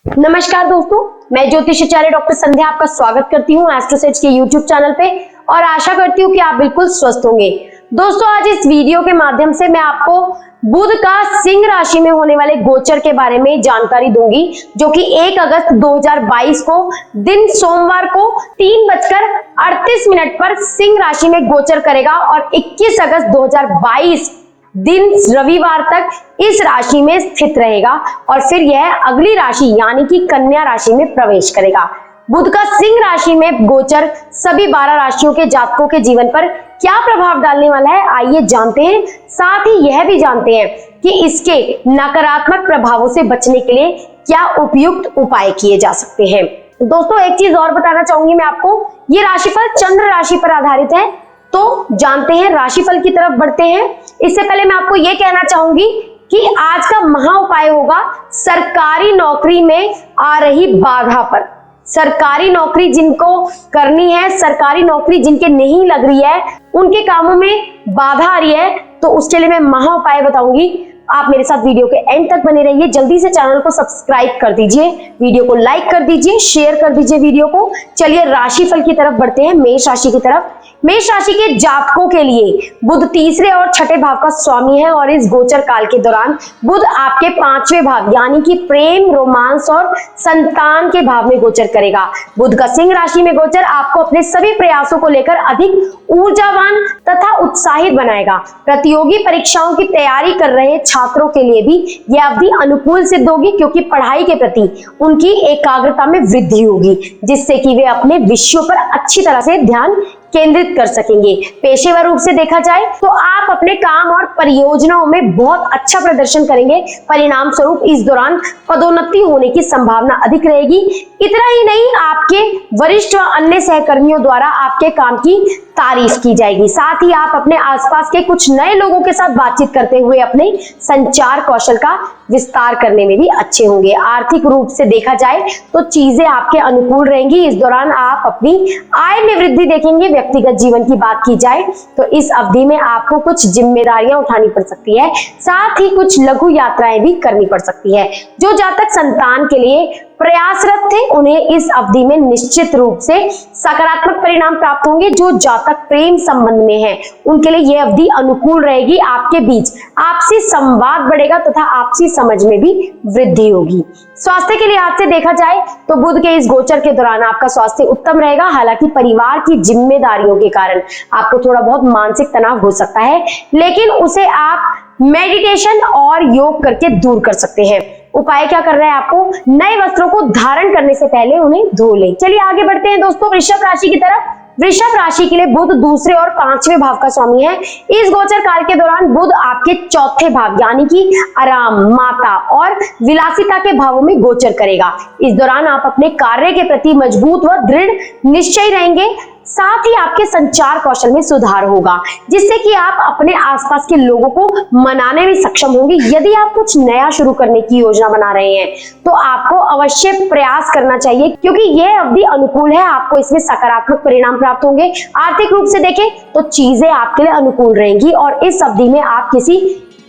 नमस्कार दोस्तों, मैं ज्योतिषाचार्य डॉक्टर संध्या आपका स्वागत करती हूँ एस्ट्रोसेज के यूट्यूब चैनल पे और आशा करती हूँ कि आप बिल्कुल स्वस्थ होंगे। दोस्तों, आज इस वीडियो के माध्यम से मैं आपको बुध का सिंह राशि में होने वाले गोचर के बारे में जानकारी दूंगी, जो कि 1 अगस्त 2022 को दिन सोमवार को 3:38 पर सिंह राशि में गोचर करेगा और 21 अगस्त 2022 दिन रविवार तक इस राशि में स्थित रहेगा और फिर यह अगली राशि यानी कि कन्या राशि में प्रवेश करेगा। बुध का सिंह राशि में गोचर सभी 12 राशियों के जातकों के जीवन पर क्या प्रभाव डालने वाला है, आइए जानते हैं। साथ ही यह भी जानते हैं कि इसके नकारात्मक प्रभावों से बचने के लिए क्या उपयुक्त उपाय किए जा सकते हैं। दोस्तों, एक चीज और बताना चाहूंगी मैं आपको, ये राशिफल चंद्र राशि पर आधारित है। तो जानते हैं, राशिफल की तरफ बढ़ते हैं। इससे पहले मैं आपको यह कहना चाहूंगी कि आज का महा उपाय होगा सरकारी नौकरी में आ रही बाधा पर। सरकारी नौकरी जिनको करनी है, सरकारी नौकरी जिनके नहीं लग रही है, उनके कामों में बाधा आ रही है, तो उसके लिए मैं महा उपाय बताऊंगी। आप मेरे साथ वीडियो के एंड तक बने रहिए। जल्दी से चैनल को सब्सक्राइब कर दीजिए, वीडियो को लाइक कर दीजिए, शेयर कर दीजिए वीडियो को। चलिए राशिफल की तरफ बढ़ते हैं, मेष राशि की तरफ। मेष राशि के जातकों के लिए बुध तीसरे और छठे भाव का स्वामी है और इस गोचर काल के दौरान बुध आपके 5वें भाव यानी कि प्रेम, रोमांस और संतान के भाव में गोचर करेगा। बुध का सिंह राशि में गोचर आपको अपने सभी प्रयासों को लेकर अधिक ऊर्जावान तथा उत्साहित बनाएगा। प्रतियोगी परीक्षाओं की तैयारी कर रहे छात्रों के लिए भी यह अवधि अनुकूल सिद्ध होगी, क्योंकि पढ़ाई के प्रति उनकी एकाग्रता में वृद्धि होगी, जिससे कि वे अपने विषयों पर अच्छी तरह से ध्यान केंद्रित कर सकेंगे। पेशेवर रूप से देखा जाए तो आप अपने काम और परियोजनाओं में बहुत अच्छा प्रदर्शन करेंगे। परिणाम स्वरूप इस दौरान पदोन्नति होने की संभावना अधिक रहेगी। इतना ही नहीं, आपके वरिष्ठ व अन्य सहकर्मियों द्वारा आपके काम की तारीफ की जाएगी। साथ ही आप अपने आसपास के कुछ नए लोगों के साथ बातचीत करते हुए अपने संचार कौशल का विस्तार करने में भी अच्छे होंगे। आर्थिक रूप से देखा जाए तो चीजें आपके अनुकूल रहेंगी। इस दौरान आप अपनी आय में वृद्धि देखेंगे। व्यक्तिगत जीवन की बात की जाए तो इस अवधि में आपको कुछ जिम्मेदारियां उठानी पड़ सकती है, साथ ही कुछ लघु यात्राएं भी करनी पड़ सकती है। जो जातक संतान के लिए प्रयासरत थे, उन्हें इस अवधि में निश्चित रूप से सकारात्मक परिणाम प्राप्त होंगे। जो जातक प्रेम संबंध में है, उनके लिए यह अवधि अनुकूल रहेगी। आपके बीच आपसी संवाद बढ़ेगा तथा आपसी समझ में भी वृद्धि होगी। स्वास्थ्य के लिहाज से देखा जाए तो बुध के इस गोचर के दौरान आपका स्वास्थ्य उत्तम रहेगा। हालांकि परिवार की जिम्मेदारियों के कारण आपको थोड़ा बहुत मानसिक तनाव हो सकता है, लेकिन उसे आप मेडिटेशन और योग करके दूर कर सकते हैं। उपाय क्या कर रहे हैं, आपको नए वस्त्रों को धारण करने से पहले उन्हें धो लें। चलिए आगे बढ़ते हैं दोस्तों, वृषभ राशि की तरफ। वृषभ राशि के लिए बुध दूसरे और 5वें भाव का स्वामी है। इस गोचर काल के दौरान बुध आपके 4थे भाव यानी कि आराम, माता और विलासिता के भावों में गोचर करेगा। इस दौरान आप अपने कार्य के प्रति मजबूत व दृढ़ निश्चयी रहेंगे। साथ ही आपके संचार कौशल में सुधार होगा, जिससे कि आप अपने आसपास के लोगों को मनाने में सक्षम होंगे। यदि आप कुछ नया शुरू करने की योजना बना रहे हैं तो आपको अवश्य प्रयास करना चाहिए, क्योंकि यह अवधि अनुकूल है। आपको इसमें सकारात्मक परिणाम प्राप्त होंगे। आर्थिक रूप से देखें तो चीजें आपके लिए अनुकूल रहेंगी और इस अवधि में आप किसी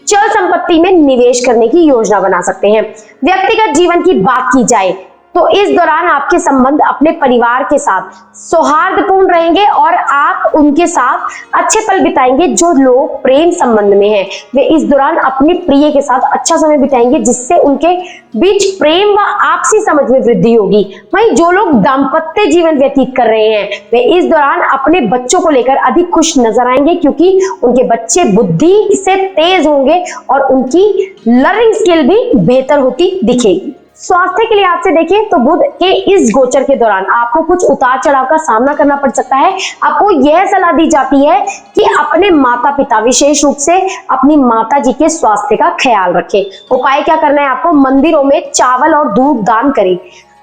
चल संपत्ति में निवेश करने की योजना बना सकते हैं। व्यक्तिगत जीवन की बात की जाए तो इस दौरान आपके संबंध अपने परिवार के साथ सौहार्दपूर्ण रहेंगे और आप उनके साथ अच्छे पल बिताएंगे। जो लोग प्रेम संबंध में हैं, वे इस दौरान अपने प्रिय के साथ अच्छा समय बिताएंगे, जिससे उनके बीच प्रेम व आपसी समझ में वृद्धि होगी। वहीं जो लोग दाम्पत्य जीवन व्यतीत कर रहे हैं, वे इस दौरान अपने बच्चों को लेकर अधिक खुश नजर आएंगे, क्योंकि उनके बच्चे बुद्धि से तेज होंगे और उनकी लर्निंग स्किल भी बेहतर होती दिखेगी। स्वास्थ्य के लिहाज से देखें तो बुध के इस गोचर के दौरान आपको कुछ उतार चढ़ाव का सामना करना पड़ सकता है। आपको यह सलाह दी जाती है कि अपने माता पिता, विशेष रूप से अपनी माता जी के स्वास्थ्य का ख्याल रखें। उपाय क्या करना है, आपको मंदिरों में चावल और दूध दान करें।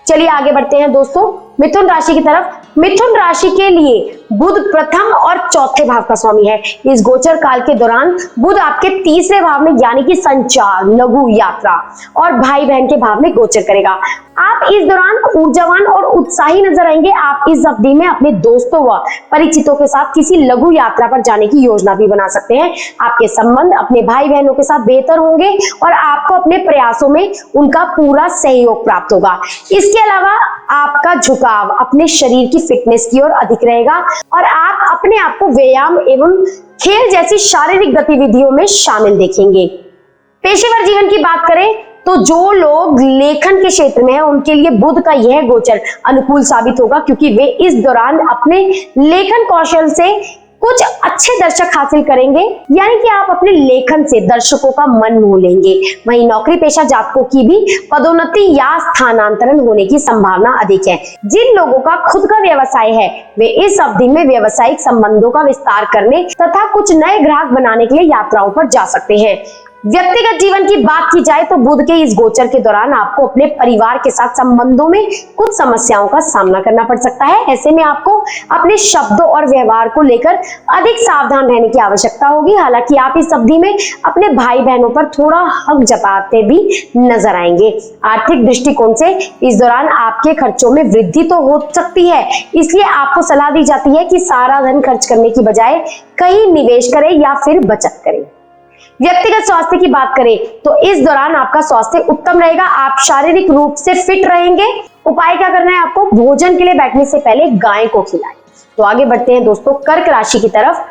चलिए आगे बढ़ते हैं दोस्तों, मिथुन राशि की तरफ। मिथुन राशि के लिए बुध प्रथम और 4थे भाव का स्वामी है। इस गोचर काल के दौरान बुध आपके 3रे भाव में यानी कि संचार, लघु यात्रा और भाई बहन के भाव में गोचर करेगा। आप आप इस दौरान ऊर्जावान और उत्साही नजर आएंगे। आप इस अवधि में अपने दोस्तों व परिचितों के साथ किसी लघु यात्रा पर जाने की योजना भी बना सकते हैं। आपके संबंध अपने भाई बहनों के साथ बेहतर होंगे और आपको अपने प्रयासों में उनका पूरा सहयोग प्राप्त होगा। इसके अलावा आपका झुकाव अपने शरीर की फिटनेस की ओर अधिक रहेगा और आप अपने आप को व्यायाम एवं खेल जैसी शारीरिक गतिविधियों में शामिल देखेंगे। पेशेवर जीवन की बात करें तो जो लोग लेखन के क्षेत्र में हैं उनके लिए बुध का यह गोचर अनुकूल साबित होगा, क्योंकि वे इस दौरान अपने लेखन कौशल से कुछ अच्छे दर्शक हासिल करेंगे, यानी कि आप अपने लेखन से दर्शकों का मन मोह लेंगे। वहीं नौकरी पेशा जातकों की भी पदोन्नति या स्थानांतरण होने की संभावना अधिक है। जिन लोगों का खुद का व्यवसाय है वे इस अवधि में व्यावसायिक संबंधों का विस्तार करने तथा कुछ नए ग्राहक बनाने के लिए यात्राओं पर जा सकते हैं। व्यक्तिगत जीवन की बात की जाए तो बुध के इस गोचर के दौरान आपको अपने परिवार के साथ संबंधों में कुछ समस्याओं का सामना करना पड़ सकता है। ऐसे में आपको अपने शब्दों और व्यवहार को लेकर अधिक सावधान रहने की आवश्यकता होगी। हालांकि आप इस अवधि में अपने भाई बहनों पर थोड़ा हक जताते भी नजर आएंगे। आर्थिक दृष्टिकोण से इस दौरान आपके खर्चों में वृद्धि तो हो सकती है, इसलिए आपको सलाह दी जाती है कि सारा धन खर्च करने की बजाय कहीं निवेश करें या फिर बचत करें। व्यक्तिगत स्वास्थ्य की बात करें तो इस दौरान आपका स्वास्थ्य उत्तम रहेगा। आप शारीरिक रूप से फिट रहेंगे। उपाय क्या करना है आपको? भोजन के लिए बैठने से पहले गाय को खिलाएं। तो आगे बढ़ते हैं दोस्तों कर्क राशि की तरफ।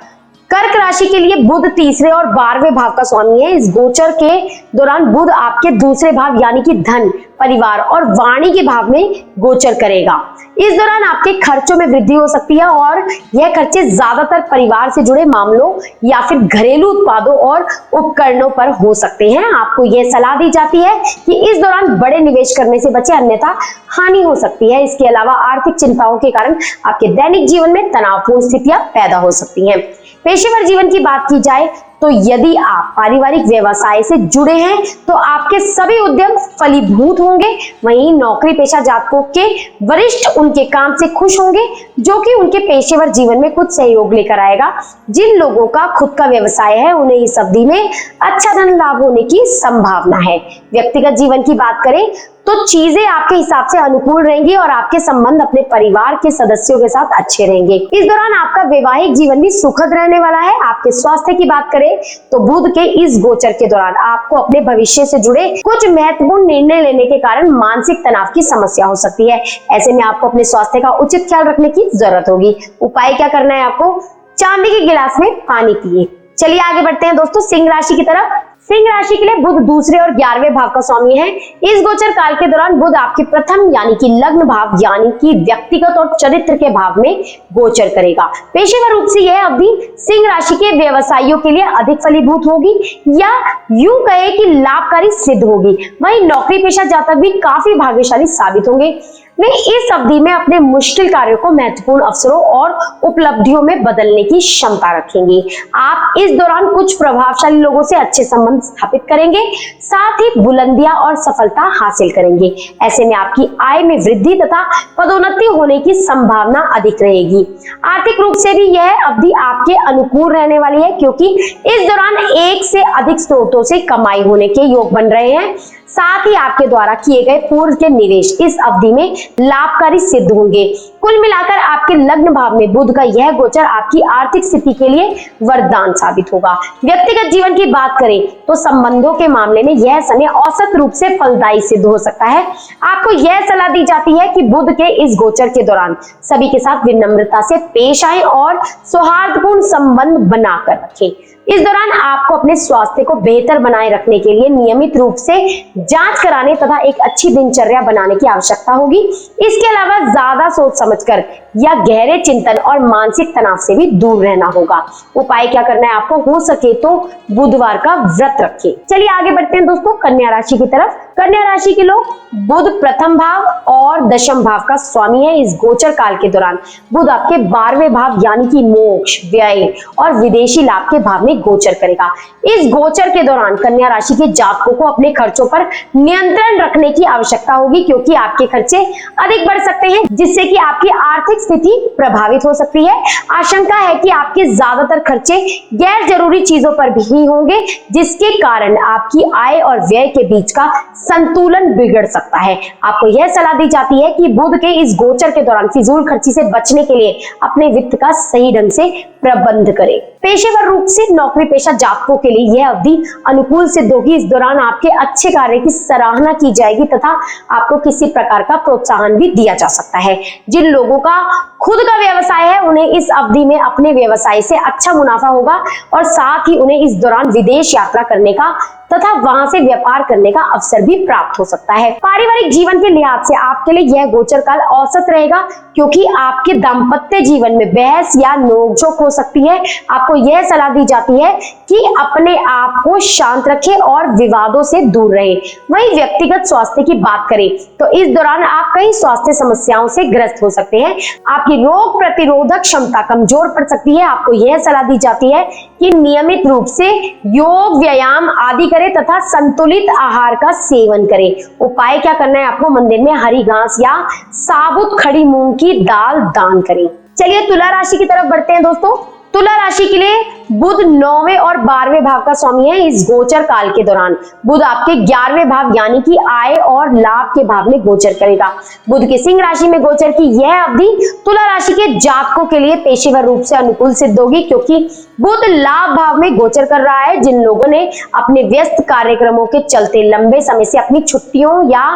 कर्क राशि के लिए बुध तीसरे और 12वें भाव का स्वामी है। इस गोचर के दौरान बुध आपके दूसरे भाव यानी कि धन, परिवार और वाणी के भाव में गोचर करेगा। इस दौरान आपके खर्चों में वृद्धि हो सकती है और यह खर्चे ज्यादातर परिवार से जुड़े मामलों या फिर घरेलू उत्पादों और उपकरणों पर हो सकते हैं। आपको यह सलाह दी जाती है कि इस दौरान बड़े निवेश करने से बचें, अन्यथा हानि हो सकती है। इसके अलावा आर्थिक चिंताओं के कारण आपके दैनिक जीवन में तनावपूर्ण स्थितियां पैदा हो सकती हैं। पेशेवर जीवन की बात की जाए तो यदि आप पारिवारिक व्यवसाय से जुड़े हैं तो आपके सभी उद्यम फलीभूत होंगे। वहीं नौकरी पेशा जातकों के वरिष्ठ उनके काम से खुश होंगे, जो कि उनके पेशेवर जीवन में कुछ सहयोग लेकर आएगा। जिन लोगों का खुद का व्यवसाय है उन्हें इस अवधि में अच्छा धन लाभ होने की संभावना है। व्यक्तिगत जीवन की बात करें तो चीजें आपके हिसाब से अनुकूल रहेंगी और आपके संबंध अपने परिवार के सदस्यों के साथ अच्छे रहेंगे। इस दौरान आपका वैवाहिक जीवन भी सुखद रहने वाला है। आपके स्वास्थ्य की बात करें तो बुध के इस गोचर के दौरान आपको अपने भविष्य से जुड़े कुछ महत्वपूर्ण निर्णय लेने के कारण मानसिक तनाव की समस्या हो सकती है। ऐसे में आपको अपने स्वास्थ्य का उचित ख्याल रखने की जरूरत होगी। उपाय क्या करना है आपको? चांदी के गिलास में पानी पिए। चलिए आगे बढ़ते हैं दोस्तों सिंह राशि की तरफ। सिंह राशि के लिए बुध दूसरे और 11वें भाव का स्वामी है। इस गोचर काल के दौरान बुध आपके प्रथम यानी कि लग्न भाव यानी कि व्यक्तिगत और चरित्र के भाव में गोचर करेगा। पेशेवर रूप से यह अवधि सिंह राशि के व्यवसायियों के लिए अधिक फलीभूत होगी या यूं कहे कि लाभकारी सिद्ध होगी। वहीं नौकरी पेशा जातक भी काफी भाग्यशाली साबित होंगे। वे इस अवधि में अपने मुश्किल कार्यों को महत्वपूर्ण अवसरों और उपलब्धियों में बदलने की क्षमता रखेंगे। आप इस दौरान कुछ प्रभावशाली लोगों से अच्छे संबंध स्थापित करेंगे, साथ ही बुलंदियां और सफलता हासिल करेंगे। ऐसे में आपकी आय में वृद्धि तथा पदोन्नति होने की संभावना अधिक रहेगी। आर्थिक रूप से भी यह अवधि आपके अनुकूल रहने वाली है, क्योंकि इस दौरान एक से अधिक स्रोतों से कमाई होने के योग बन रहे हैं। साथ ही आपके द्वारा किए गए पूर्व के निवेश इस अवधि में लाभकारी सिद्ध होंगे। कुल मिलाकर आपके लग्न भाव में बुध का यह गोचर आपकी आर्थिक स्थिति के लिए वरदान साबित होगा। व्यक्तिगत जीवन की बात करें तो संबंधों के मामले में यह समय औसत रूप से फलदायी सिद्ध हो सकता है। आपको यह सलाह दी जाती है कि बुध के इस गोचर के दौरान सभी के साथ विनम्रता से पेश आएं और सौहार्दपूर्ण संबंध बनाकर रखें। इस दौरान आपको अपने स्वास्थ्य को बेहतर बनाए रखने के लिए नियमित रूप से जांच कराने तथा एक अच्छी दिनचर्या बनाने की आवश्यकता होगी। इसके अलावा ज्यादा सोच समझकर या गहरे चिंतन और मानसिक तनाव से भी दूर रहना होगा। उपाय क्या करना है आपको? हो सके तो बुधवार का व्रत रखें। चलिए आगे बढ़ते हैं दोस्तों कन्या राशि की तरफ। कन्या राशि के लोग बुध प्रथम भाव और दशम भाव का स्वामी है। इस गोचर काल के दौरान बुध आपके 12वें भाव यानी कि मोक्ष, व्यय और विदेशी लाभ के भाव में गोचर करेगा। इस गोचर के दौरान कन्या राशि के जातकों को अपने खर्चों पर नियंत्रण रखने की आवश्यकता होगी, क्योंकि आपके खर्चे अधिक बढ़ सकते हैं, जिससे कि आपकी आर्थिक स्थिति प्रभावित हो सकती है। आशंका है कि आपके ज्यादातर खर्चे गैर जरूरी चीजों पर भी होंगे, जिसके कारण आपकी आय और व्यय के बीच का संतुलन बिगड़ सकता है। आपको यह सलाह दी जाती है कि बुध के इस गोचर के दौरान फिजूल खर्ची से बचने के लिए अपने वित्त का सही ढंग से प्रबंध करें। पेशेवर रूप से नौकरी पेशा जातकों के लिए यह अवधि अनुकूल सिद्ध होगी। इस दौरान आपके अच्छे कार्य की सराहना की जाएगी तथा आपको किसी प्रकार का प्रोत्साहन भी दिया जा सकता है। जिन लोगों का खुद का व्यवसाय है उन्हें इस अवधि में अपने व्यवसाय से अच्छा मुनाफा होगा और साथ ही उन्हें इस दौरान विदेश यात्रा करने का तथा वहां से व्यापार करने का अवसर भी प्राप्त हो सकता है। पारिवारिक जीवन के लिहाज से आपके लिए यह गोचर काल औसत रहेगा, क्योंकि आपके दाम्पत्य जीवन में बहस या नोकझोंक हो सकती है। आपको यह सलाह दी जाती है कि अपने आप को शांत रखें और विवादों से दूर रहें। वहीं व्यक्तिगत स्वास्थ्य की बात करें तो इस दौरान आप कई स्वास्थ्य समस्याओं से ग्रस्त हो सकते हैं। आपकी रोग प्रतिरोधक क्षमता कमजोर पड़ सकती है। आपको यह सलाह दी जाती है कि नियमित रूप से योग, व्यायाम आदि करें तथा संतुलित आहार का सेवन करें। उपाय क्या करना है आपको? मंदिर में हरी घास या साबुत खड़ी मूंग की दाल दान करें। चलिए तुला राशि की तरफ बढ़ते हैं दोस्तों। तुला राशि के लिए बुध 9वें और 12वें भाव का स्वामी है। इस गोचर काल के दौरान बुध आपके 11वें भाव यानी कि आय और लाभ के भाव में गोचर करेगा। बुध की सिंह राशि में गोचर की यह अवधि तुला राशि के जातकों के लिए पेशेवर रूप से अनुकूल सिद्ध होगी, क्योंकि बुध लाभ भाव में गोचर कर रहा है। जिन लोगों ने अपने व्यस्त कार्यक्रमों के चलते लंबे समय से अपनी छुट्टियों या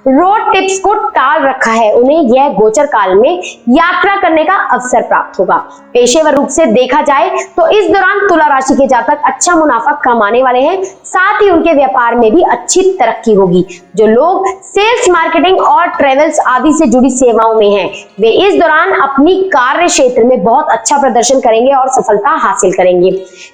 रोड ट्रिप्स को टाल रखा है, उन्हें यह गोचर काल में यात्रा करने का अवसर प्राप्त होगा। पेशेवर रूप से देखा जाए तो इस दौरान तुला राशि के जातक अच्छा मुनाफा कमाने वाले हैं। साथ ही उनके व्यापार में भी अच्छी तरक्की होगी। जो लोग सेल्स, मार्केटिंग और ट्रेवल्स आदि से जुड़ी सेवाओं में हैं, वे इस दौरान अपनी कार्य क्षेत्र में बहुत अच्छा प्रदर्शन करेंगे और सफलता हासिल करेंगे।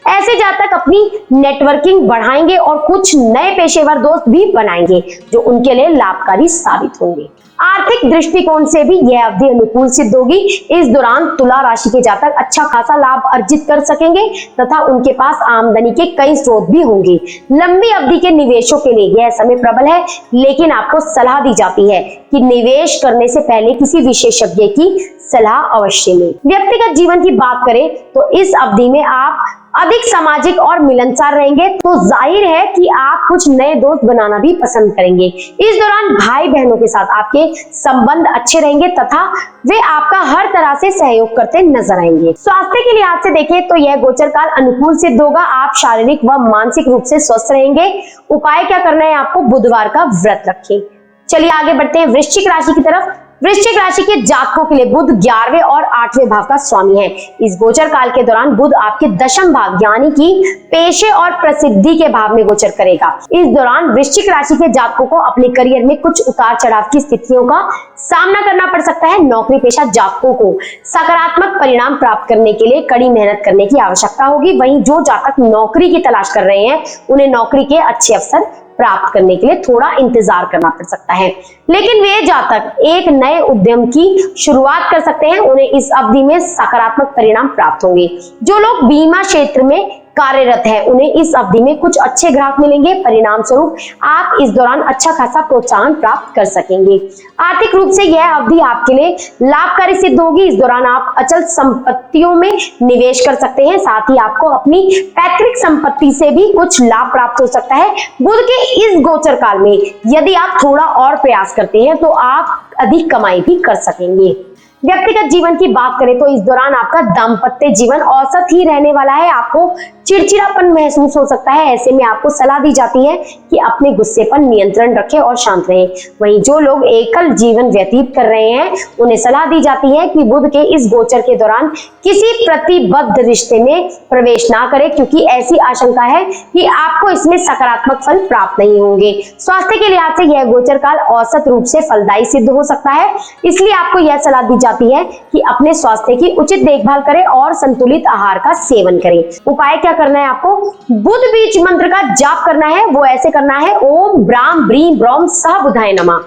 ऐसे जातक अपनी नेटवर्किंग बढ़ाएंगे और कुछ नए पेशेवर दोस्त भी बनाएंगे, जो उनके लिए लाभकारी साबित होंगे। आर्थिक दृष्टिकोण से भी यह अवधि अनुकूल सिद्ध होगी। इस दौरान तुला राशि के जातक अच्छा खासा लाभ अर्जित कर सकेंगे तथा उनके पास आमदनी के कई स्रोत भी होंगे। लंबी अवधि के निवेशों के लिए यह समय प्रबल है, लेकिन आपको सलाह दी जाती है कि निवेश करने से पहले किसी विशेषज्ञ की सलाह अवश्य लें। व्यक्तिगत जीवन की बात करें तो इस अवधि में आप अधिक सामाजिक और मिलनसार रहेंगे, तो जाहिर है कि आप कुछ नए दोस्त बनाना भी पसंद करेंगे। इस दौरान भाई बहनों के साथ आपके संबंध अच्छे रहेंगे तथा वे आपका हर तरह से सहयोग करते नजर आएंगे। स्वास्थ्य के लिहाज से देखें तो यह गोचर काल अनुकूल सिद्ध होगा। आप शारीरिक व मानसिक रूप से स्वस्थ रहेंगे। उपाय क्या करना है आपको? बुधवार का व्रत रखें। चलिए आगे बढ़ते हैं वृश्चिक राशि की तरफ। वृश्चिक राशि के जातकों के लिए बुध 11वें और 8वें भाव का स्वामी है। इस गोचर काल के दौरान बुध आपके दशम भाव यानी कि पेशे और प्रसिद्धि के भाव में गोचर करेगा। इस दौरान वृश्चिक राशि के जातकों को अपने करियर में कुछ उतार चढ़ाव की स्थितियों का सामना करना पड़ सकता है। नौकरी पेशा जातकों को सकारात्मक परिणाम प्राप्त करने के लिए कड़ी मेहनत करने की आवश्यकता होगी। वहीं जो जातक नौकरी की तलाश कर रहे हैं, उन्हें नौकरी के अच्छे अवसर प्राप्त करने के लिए थोड़ा इंतजार करना पड़ सकता है, लेकिन वे जातक एक नए उद्यम की शुरुआत कर सकते हैं। उन्हें इस अवधि में सकारात्मक परिणाम प्राप्त होंगे। जो लोग बीमा क्षेत्र में कार्यरत है, उन्हें इस अवधि में कुछ अच्छे ग्राहक मिलेंगे। परिणाम स्वरूप आप इस दौरान अच्छा खासा प्रोत्साहन प्राप्त कर सकेंगे। आर्थिक रूप से यह अवधि आपके लिए लाभकारी सिद्ध होगी। इस दौरान आप अचल संपत्तियों में निवेश कर सकते हैं। साथ ही आपको अपनी पैतृक संपत्ति से भी कुछ लाभ प्राप्त हो सकता है। बुध के इस गोचर काल में यदि आप थोड़ा और प्रयास करते हैं तो आप अधिक कमाई भी कर सकेंगे। व्यक्तिगत जीवन की बात करें तो इस दौरान आपका दाम्पत्य जीवन औसत ही रहने वाला है। आपको चिड़चिड़ापन महसूस हो सकता है। ऐसे में आपको सलाह दी जाती है कि अपने गुस्से पर नियंत्रण रखें और शांत रहें। वहीं जो लोग एकल जीवन व्यतीत कर रहे हैं, उन्हें सलाह दी जाती है कि बुध के इस गोचर के दौरान किसी प्रतिबद्ध रिश्ते में प्रवेश ना करें, क्योंकि ऐसी आशंका है कि आपको इसमें सकारात्मक फल प्राप्त नहीं होंगे। स्वास्थ्य के लिहाज से यह गोचर काल औसत रूप से फलदायी सिद्ध हो सकता है, इसलिए आपको यह सलाह दी जाती है कि अपने स्वास्थ्य की उचित देखभाल करें और संतुलित आहार का सेवन करें। उपाय क्या करना है आपको? बुध बीज मंत्र का जाप करना है। वो ऐसे करना है, ओम ब्राम ब्रीम ब्रह्म सह बुधाय नमः।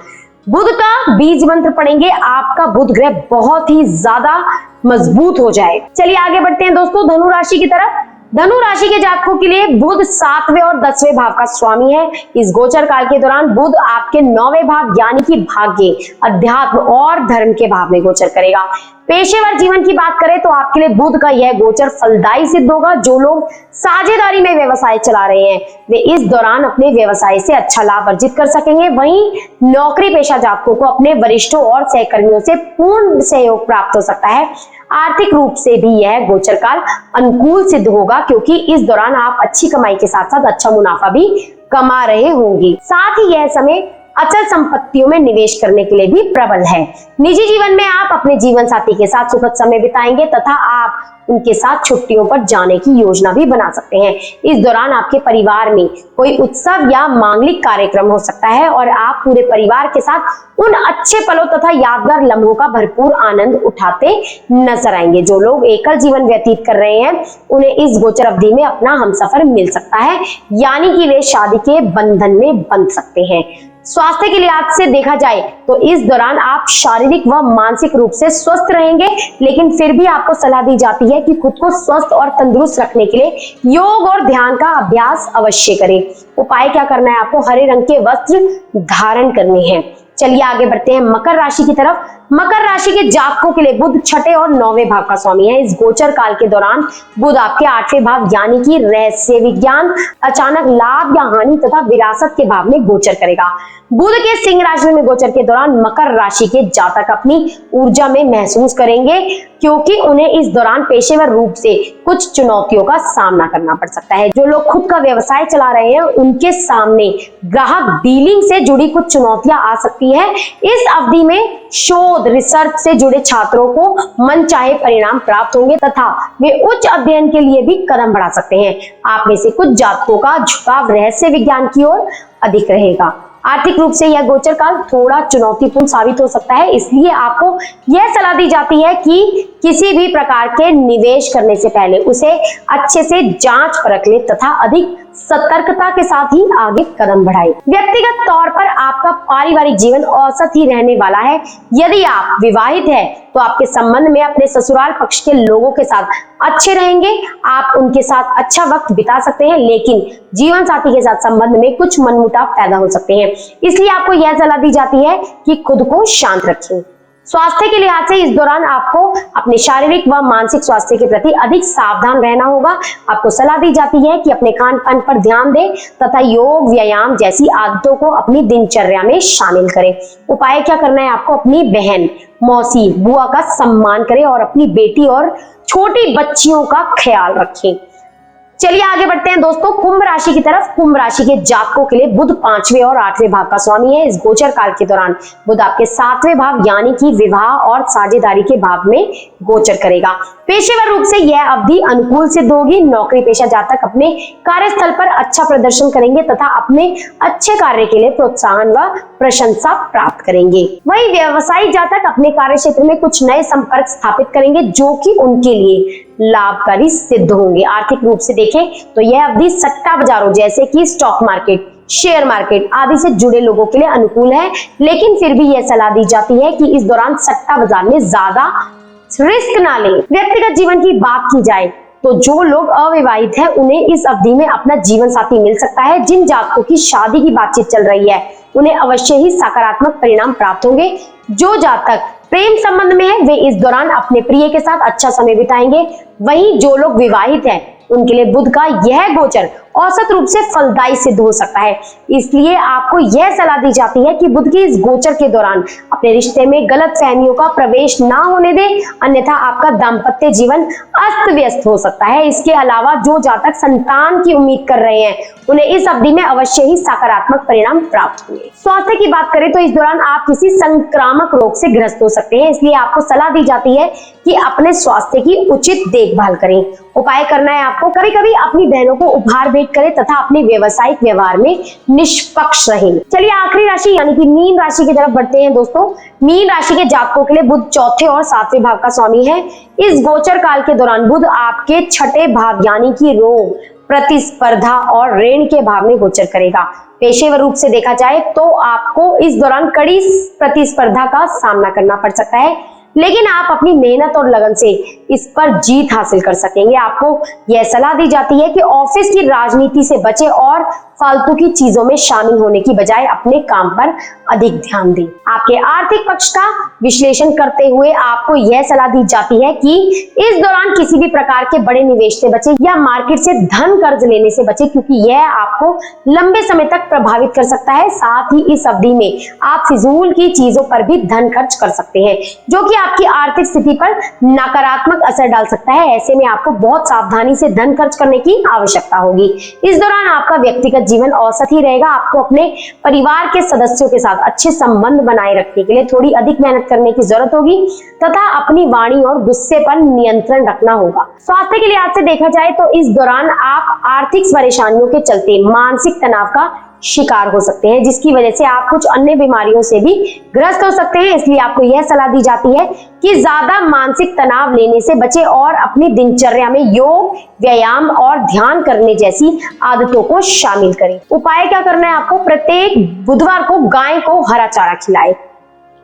बुध का बीज मंत्र पढ़ेंगे, आपका बुध ग्रह बहुत ही ज्यादा मजबूत हो जाए। चलिए आगे बढ़ते हैं दोस्तों धनु राशि की तरफ। धनु राशि के जातकों के लिए बुध 7वें और 10वें भाव का स्वामी है। इस गोचर काल के दौरान बुध आपके 9वें भाव यानी कि भाग्य, अध्यात्म और धर्म के भाव में गोचर करेगा। पेशेवर जीवन की बात करें तो आपके लिए बुध का यह गोचर फलदायी सिद्ध होगा। जो लोग साझेदारी में व्यवसाय चला रहे हैं वे इस दौरान अपने व्यवसाय से अच्छा लाभ अर्जित कर सकेंगे। वहीं नौकरी पेशा जातकों को अपने वरिष्ठों और सहकर्मियों से पूर्ण सहयोग प्राप्त हो सकता है। आर्थिक रूप से भी यह गोचर काल अनुकूल सिद्ध होगा, क्योंकि इस दौरान आप अच्छी कमाई के साथ साथ अच्छा मुनाफा भी कमा रहे होंगे। साथ ही यह समय अचल संपत्तियों में निवेश करने के लिए भी प्रबल है। निजी जीवन में आप अपने जीवन साथी के साथ सुखद समय बिताएंगे तथा आप उनके साथ छुट्टियों पर जाने की योजना भी बना सकते हैं। इस दौरान आपके परिवार में कोई उत्सव या मांगलिक कार्यक्रम हो सकता है और आप पूरे परिवार के साथ उन अच्छे पलों तथा यादगार लम्हों का भरपूर आनंद उठाते नजर आएंगे। जो लोग एकल जीवन व्यतीत कर रहे हैं उन्हें इस गोचर अवधि में अपना हमसफर मिल सकता है, यानी कि वे शादी के बंधन में बंध सकते हैं। स्वास्थ्य के लिहाज से देखा जाए तो इस दौरान आप शारीरिक व मानसिक रूप से स्वस्थ रहेंगे, लेकिन फिर भी आपको सलाह दी जाती है कि खुद को स्वस्थ और तंदुरुस्त रखने के लिए योग और ध्यान का अभ्यास अवश्य करें। उपाय क्या करना है, आपको हरे रंग के वस्त्र धारण करने हैं। चलिए आगे बढ़ते हैं मकर राशि की तरफ। मकर राशि के जातकों के लिए बुध 6ठे और 9वें भाव का स्वामी है। इस गोचर काल के दौरान बुध आपके 8वें भाव यानी कि रहस्य विज्ञान, अचानक लाभ या हानि तथा विरासत के भाव में गोचर करेगा। बुध के सिंह राशि में गोचर के दौरान मकर राशि के जातक अपनी ऊर्जा में महसूस करेंगे, क्योंकि उन्हें इस दौरान पेशेवर रूप से कुछ चुनौतियों का सामना करना पड़ सकता है। जो लोग खुद का व्यवसाय चला रहे हैं उनके सामने ग्राहक डीलिंग से जुड़ी कुछ चुनौतियां आ सकती है। इस अवधि में शोध रिसर्च से जुड़े छात्रों को मनचाहे परिणाम प्राप्त होंगे तथा वे उच्च अध्ययन के लिए भी कदम बढ़ा सकते हैं। आप में से कुछ जातकों का झुकाव रहस्य विज्ञान की ओर अधिक रहेगा। आर्थिक रूप से यह गोचर काल थोड़ा चुनौतीपूर्ण साबित हो सकता है, इसलिए आपको यह सलाह दी जाती है कि किसी भी प्रकार के निवेश करने से पहले उसे अच्छे से जांच परख ले तथा अधिक सतर्कता के साथ ही आगे कदम बढ़ाएं। व्यक्तिगत तौर पर आपका पारिवारिक जीवन औसत ही रहने वाला है। यदि आप विवाहित हैं तो आपके संबंध में अपने ससुराल पक्ष के लोगों के साथ अच्छे रहेंगे, आप उनके साथ अच्छा वक्त बिता सकते हैं, लेकिन जीवन साथी के साथ संबंध में कुछ मनमुटाव पैदा हो सकते हैं। इसलिए आपको यह सलाह दी जाती है कि खुद को शांत रखें। स्वास्थ्य के लिहाज से इस दौरान आपको अपने शारीरिक व मानसिक स्वास्थ्य के प्रति अधिक सावधान रहना होगा। आपको सलाह दी जाती है कि अपने खान पान पर ध्यान दें तथा योग, व्यायाम जैसी आदतों को अपनी दिनचर्या में शामिल करें। उपाय क्या करना है, आपको अपनी बहन, मौसी, बुआ का सम्मान करें और अपनी बेटी और छोटी बच्चियों का ख्याल रखें। चलिए आगे बढ़ते हैं दोस्तों कुंभ राशि की तरफ। कुंभ राशि के जातकों के लिए बुध 5वें और 8वें भाव का स्वामी है। इस गोचर काल के दौरान बुध आपके 7वें भाव यानी कि विवाह और साझेदारी के भाव में गोचर करेगा। पेशेवर रूप से यह अवधि अनुकूल सिद्ध होगी। नौकरी पेशा जातक अपने कार्यस्थल पर अच्छा प्रदर्शन करेंगे तथा अपने अच्छे कार्य के लिए प्रोत्साहन व प्रशंसा प्राप्त करेंगे। वहीं व्यवसायिक जातक अपने कार्य क्षेत्र में कुछ नए संपर्क स्थापित करेंगे जो कि उनके लिए लाभकारी सिद्ध होंगे। आर्थिक रूप से देखें तो यह अवधि सट्टा बाजारों जैसे कि स्टॉक मार्केट, शेयर मार्केट आदि से जुड़े लोगों के लिए अनुकूल है, लेकिन फिर भी यह सलाह दी जाती है कि इस दौरान सट्टा बाजार में ज्यादा रिस्क ना लें। व्यक्तिगत जीवन की बात की जाए तो जो लोग अविवाहित हैं उन्हें इस अवधि में अपना जीवन साथी मिल सकता है। जिन जातकों की शादी की बातचीत चल रही है उन्हें अवश्य ही सकारात्मक परिणाम प्राप्त होंगे। जो जातक प्रेम संबंध में है वे इस दौरान अपने प्रिय के साथ अच्छा समय बिताएंगे। वहीं जो लोग विवाहित हैं उनके लिए बुध का यह गोचर औसत रूप से फलदायी सिद्ध हो सकता है। इसलिए आपको यह सलाह दी जाती है कि बुध के इस गोचर के दौरान अपने रिश्ते में गलत फहमियों का प्रवेश ना होने दें, अन्यथा आपका दाम्पत्य जीवन अस्त व्यस्त हो सकता है। इसके अलावा जो जातक संतान की उम्मीद कर रहे हैं उन्हें इस अवधि में अवश्य ही सकारात्मक परिणाम प्राप्त होंगे। स्वास्थ्य की बात करें तो इस दौरान आप किसी संक्रामक रोग से ग्रस्त हो सकते हैं, इसलिए आपको सलाह दी जाती है कि अपने स्वास्थ्य की उचित देखभाल करें। उपाय करना है आपको कभी कभी अपनी बहनों को उपहार भेंट करें तथा अपने व्यवसायिक व्यवहार में निष्पक्ष रहें। चलिए आखिरी राशि यानी कि मीन राशि की तरफ बढ़ते हैं दोस्तों। मीन राशि के जातकों के लिए बुध 4थे और 7वें भाव का स्वामी है। इस गोचर काल के दौरान बुध आपके 6ठे भाव यानी कि रोग, प्रतिस्पर्धा और ऋण के भाव में गोचर करेगा। पेशेवर रूप से देखा जाए तो आपको इस दौरान कड़ी प्रतिस्पर्धा का सामना करना पड़ सकता है। लेकिन आप अपनी मेहनत और लगन से इस पर जीत हासिल कर सकेंगे। आपको यह सलाह दी जाती है कि ऑफिस की राजनीति से बचें और फालतू की चीजों में शामिल होने की बजाय अपने काम पर अधिक ध्यान दें। आपके आर्थिक पक्ष का विश्लेषण करते हुए आपको यह सलाह दी जाती है कि इस दौरान किसी भी प्रकार के बड़े निवेश से बचें या मार्केट से धन कर्ज लेने से बचें, क्योंकि यह आपको लंबे समय तक प्रभावित कर सकता है। साथ ही इस अवधि में आप फिजूल की चीजों पर भी धन खर्च कर सकते हैं, जो कि आपकी आर्थिक स्थिति पर नकारात्मक असर डाल सकता है। ऐसे में आपको बहुत सावधानी से धन खर्च करने की आवश्यकता होगी। इस दौरान आपका व्यक्तिगत जीवन औसत ही रहेगा। आपको अपने परिवार के सदस्यों के साथ अच्छे संबंध बनाए रखने के लिए थोड़ी अधिक मेहनत करने की जरूरत होगी तथा अपनी वाणी और गुस्से पर नियंत्रण रखना होगा। स्वास्थ्य के लिहाज से देखा जाए तो इस दौरान आप आर्थिक परेशानियों के चलते मानसिक तनाव का शिकार हो सकते हैं, जिसकी वजह से आप कुछ अन्य बीमारियों से भी ग्रस्त हो सकते हैं। इसलिए आपको यह सलाह दी जाती है कि ज्यादा मानसिक तनाव लेने से बचें और अपनी दिनचर्या में योग, व्यायाम और ध्यान करने जैसी आदतों को शामिल करें। उपाय क्या करना है आपको? प्रत्येक बुधवार को गाय को हरा चारा खिलाएं।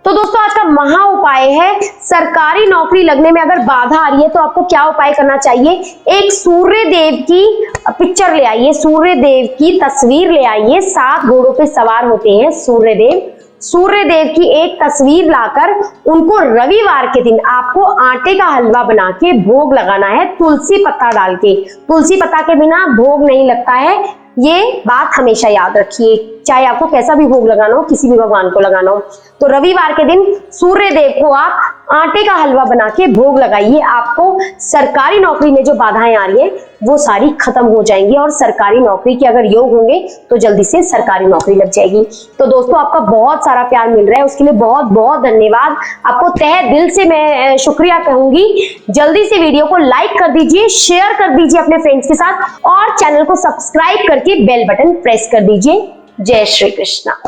तो दोस्तों आज का महा उपाय है, सरकारी नौकरी लगने में अगर बाधा आ रही है तो आपको क्या उपाय करना चाहिए? एक सूर्य देव की पिक्चर ले आइए, सूर्य देव की तस्वीर ले आइए। 7 घोड़ों पे सवार होते हैं सूर्य देव। सूर्य देव की एक तस्वीर लाकर उनको रविवार के दिन आपको आटे का हलवा बना के भोग लगाना है, तुलसी पत्ता डाल के। तुलसी पत्ता के बिना भोग नहीं लगता है, ये बात हमेशा याद रखिए। चाहे आपको कैसा भी भोग लगाना हो, किसी भी भगवान को लगाना हो, तो रविवार के दिन सूर्य देव को आप आटे का हलवा बना के भोग लगाइए। आपको सरकारी नौकरी में जो बाधाएं आ रही है वो सारी खत्म हो जाएंगी और सरकारी नौकरी के अगर योग होंगे तो जल्दी से सरकारी नौकरी लग जाएगी। तो दोस्तों आपका बहुत सारा प्यार मिल रहा है, उसके लिए बहुत बहुत धन्यवाद। आपको तहे दिल से मैं शुक्रिया कहूंगी। जल्दी से वीडियो को लाइक कर दीजिए, शेयर कर दीजिए अपने फ्रेंड्स के साथ और चैनल को सब्सक्राइब करके बेल बटन प्रेस कर दीजिए। जय Shri Krishna.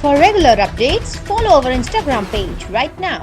For regular updates, follow our Instagram page right now.